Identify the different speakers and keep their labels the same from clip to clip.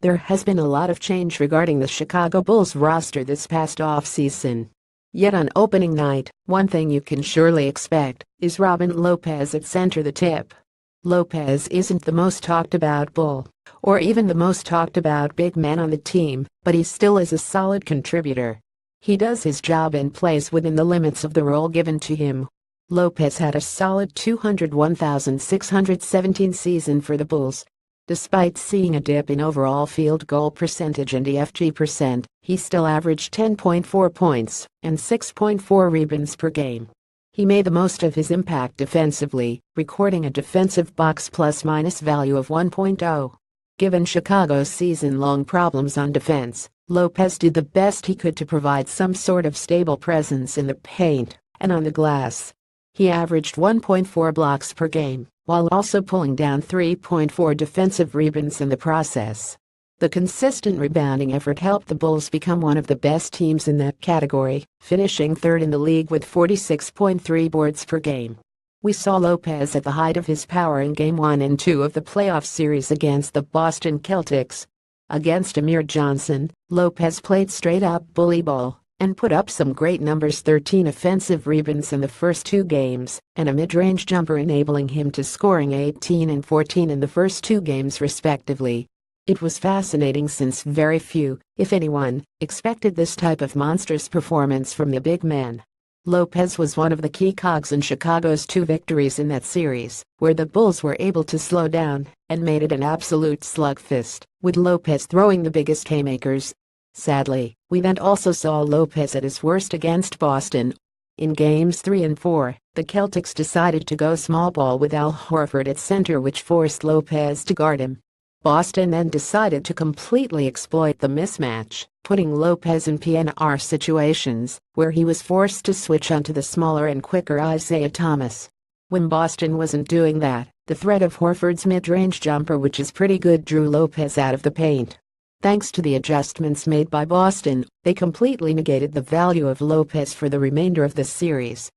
Speaker 1: There has been a lot of change regarding the Chicago Bulls roster this past offseason. Yet on opening night, one thing you can surely expect is Robin Lopez at center the tip. Lopez isn't the most talked about Bull, or even the most talked about big man on the team, but he still is a solid contributor. He does his job and plays within the limits of the role given to him. Lopez had a solid 201,617 season for the Bulls. Despite seeing a dip in overall field goal percentage and EFG percent, he still averaged 10.4 points and 6.4 rebounds per game. He made the most of his impact defensively, recording a defensive box plus-minus value of 1.0. Given Chicago's season-long problems on defense, Lopez did the best he could to provide some sort of stable presence in the paint and on the glass. He averaged 1.4 blocks per game, while also pulling down 3.4 defensive rebounds in the process. The consistent rebounding effort helped the Bulls become one of the best teams in that category, finishing third in the league with 46.3 boards per game. We saw Lopez at the height of his power in Game 1 and 2 of the playoff series against the Boston Celtics. Against Amir Johnson, Lopez played straight-up bully ball and put up some great numbers: 13 offensive rebounds in the first 2 games, and a mid-range jumper enabling him to scoring 18 and 14 in the first 2 games respectively. It was fascinating since very few, if anyone, expected this type of monstrous performance from the big man. Lopez was one of the key cogs in Chicago's 2 victories in that series, where the Bulls were able to slow down and made it an absolute slugfest, with Lopez throwing the biggest haymakers. Sadly, we then also saw Lopez at his worst against Boston. In Games 3 and 4, the Celtics decided to go small ball with Al Horford at center, which forced Lopez to guard him. Boston then decided to completely exploit the mismatch, putting Lopez in PNR situations where he was forced to switch onto the smaller and quicker Isaiah Thomas. When Boston wasn't doing that, the threat of Horford's mid-range jumper, which is pretty good, drew Lopez out of the paint. Thanks to the adjustments made by Boston, they completely negated the value of Lopez for the remainder of the series.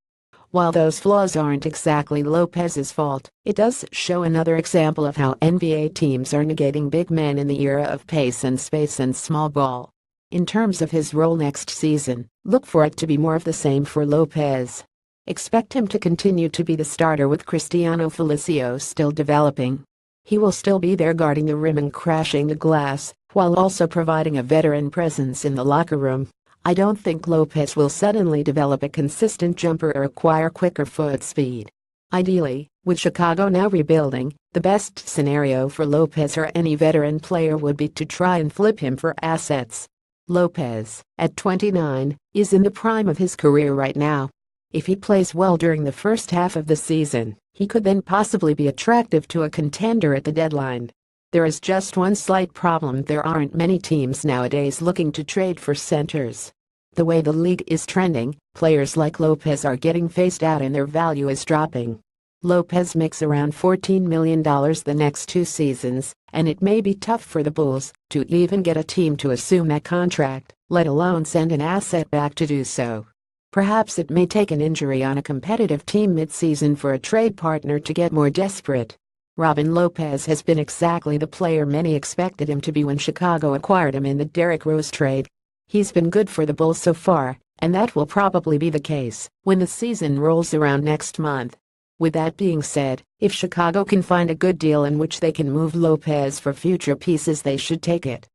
Speaker 1: While those flaws aren't exactly Lopez's fault, it does show another example of how NBA teams are negating big men in the era of pace and space and small ball. In terms of his role next season, look for it to be more of the same for Lopez. Expect him to continue to be the starter with Cristiano Felicio still developing. He will still be there guarding the rim and crashing the glass, while also providing a veteran presence in the locker room. I don't think Lopez will suddenly develop a consistent jumper or acquire quicker foot speed. Ideally, with Chicago now rebuilding, the best scenario for Lopez or any veteran player would be to try and flip him for assets. Lopez, at 29, is in the prime of his career right now. If he plays well during the first half of the season, he could then possibly be attractive to a contender at the deadline. There is just one slight problem: there aren't many teams nowadays looking to trade for centers. The way the league is trending, players like Lopez are getting phased out and their value is dropping. Lopez makes around $14 million the next 2 seasons, and it may be tough for the Bulls to even get a team to assume that contract, let alone send an asset back to do so. Perhaps it may take an injury on a competitive team mid-season for a trade partner to get more desperate. Robin Lopez has been exactly the player many expected him to be when Chicago acquired him in the Derrick Rose trade. He's been good for the Bulls so far, and that will probably be the case when the season rolls around next month. With that being said, if Chicago can find a good deal in which they can move Lopez for future pieces, they should take it.